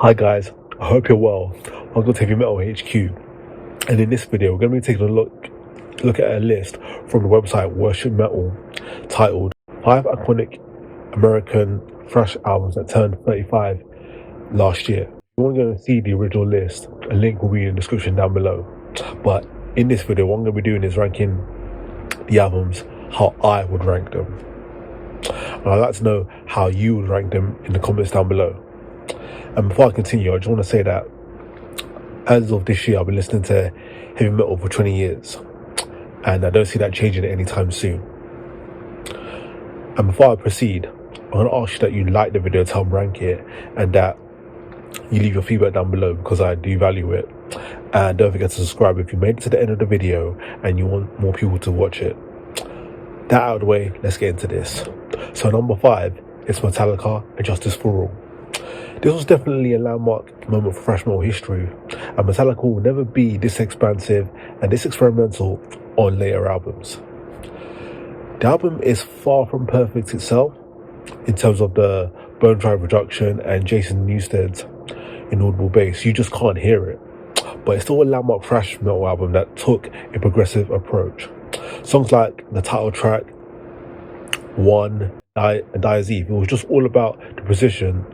Hi guys, I hope you're well. Welcome to Heavy Metal HQ. And in this video, we're going to be taking a look at a list from the website Worship Metal titled 5 Iconic American Thrash Albums That Turned 35 Last Year. If you want to go and see the original list, a link will be in the description down below. But in this video, what I'm going to be doing is ranking the albums how I would rank them. And I'd like to know how you would rank them in the comments down below. And before I continue, I just want to say that as of this year, I've been listening to heavy metal for 20 years, and I don't see that changing anytime soon. And before I proceed, I'm going to ask you that you like the video to help rank it, and that you leave your feedback down below because I do value it. And don't forget to subscribe if you made it to the end of the video and you want more people to watch it. That out of the way, let's get into this. So number 5 is Metallica and Justice for All. This was definitely a landmark moment for thrash metal history, and Metallica will never be this expansive and this experimental on later albums. The album is far from perfect itself in terms of the bone dry production and Jason Newsted's inaudible bass. You just can't hear it, but it's still a landmark thrash metal album that took a progressive approach. Songs like the title track, One, and Dies Eve, it was just all about the precision,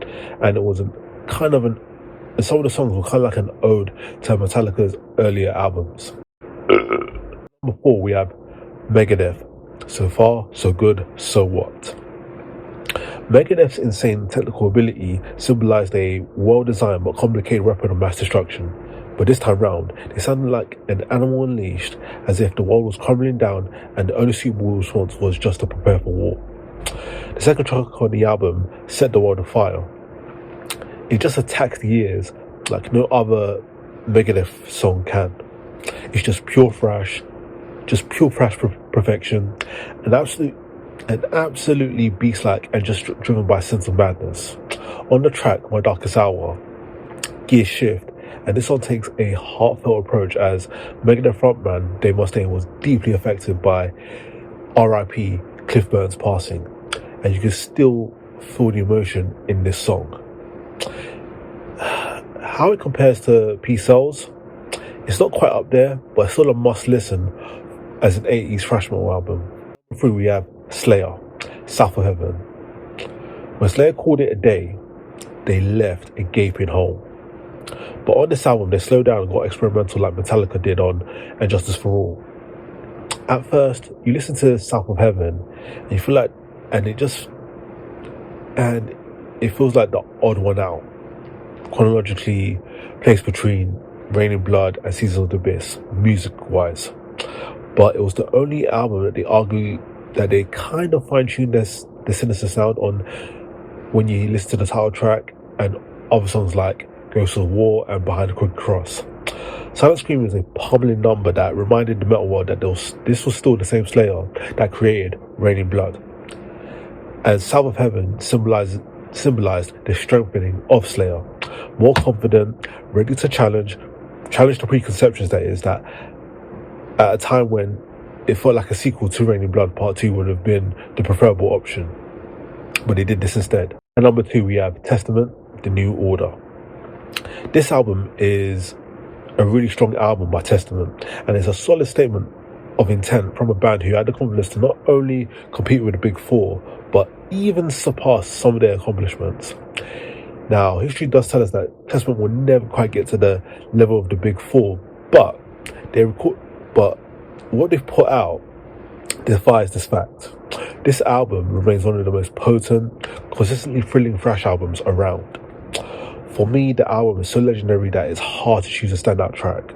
and it was some of the songs were kind of like an ode to Metallica's earlier albums. Number 4, we have Megadeth. So Far, So Good, So What. Megadeth's insane technical ability symbolized a well-designed but complicated weapon of mass destruction. But this time round, they sounded like an animal unleashed, as if the world was crumbling down and the only suitable response was just to prepare for war. The second track on the album, Set the World on Fire. It just attacks the ears like no other Megadeth song can. It's just pure thrash perfection, and absolutely beast-like and just driven by a sense of madness. On the track, My Darkest Hour, gears shift, and this song takes a heartfelt approach as Megadeth frontman Dave Mustaine was deeply affected by R.I.P. Cliff Burton's passing, and you can still feel the emotion in this song. How it compares to Peace Sells, it's not quite up there, but it's still a must listen as an 80s thrash metal album. Number 3, we have Slayer, South of Heaven. When Slayer called it a day, they left a gaping hole. But on this album, they slowed down and got experimental like Metallica did on And Justice for All. At first, you listen to South of Heaven, and you feel like, and it feels like the odd one out, chronologically placed between Rain in Blood and Seasons of the Abyss, music-wise. But it was the only album that they argue that they kind of fine-tuned the sinister sound on when you listen to the title track and other songs like Ghosts of War and Behind the Crooked Cross. Silent Scream is a pummeling number that reminded the metal world that this was still the same Slayer that created Rain in Blood. And South of Heaven symbolized the strengthening of Slayer, more confident, ready to challenge the preconceptions that at a time when it felt like a sequel to Rain in Blood Part 2 would have been the preferable option, but they did this instead. And number 2, we have Testament, The New Order. This album is a really strong album by Testament, and it's a solid statement of intent from a band who had the confidence to not only compete with the Big Four, but even surpass some of their accomplishments. Now, history does tell us that Testament will never quite get to the level of the Big Four, but what they've put out defies this fact. This album remains one of the most potent, consistently thrilling thrash albums around. For me, the album is so legendary that it's hard to choose a standout track.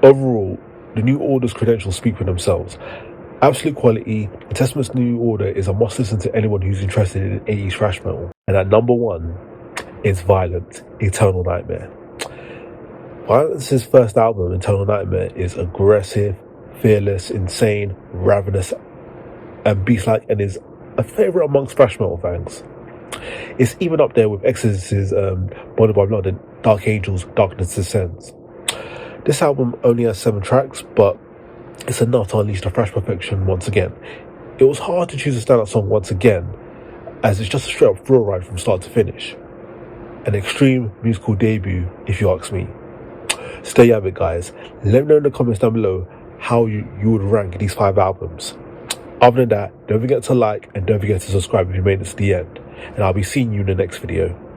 Overall, the New Order's credentials speak for themselves. Absolute quality, the Testament's New Order is a must listen to anyone who's interested in 80s thrash metal. And at number 1 is Violent, Eternal Nightmare. Vio-lence's first album, Eternal Nightmare, is aggressive, fearless, insane, ravenous, and beast-like, and is a favourite amongst thrash metal fans. It's even up there with Exodus's Bonded by Blood and Dark Angel's Darkness Descends. This album only has 7 tracks, but it's enough to unleash the thrash perfection once again. It was hard to choose a standout song once again, as it's just a straight up thrill ride from start to finish. an extreme musical debut, if you ask me. So there you have it, guys. Let me know in the comments down below how you would rank these 5 albums. Other than that, don't forget to like and don't forget to subscribe if you made it to the end. And I'll be seeing you in the next video.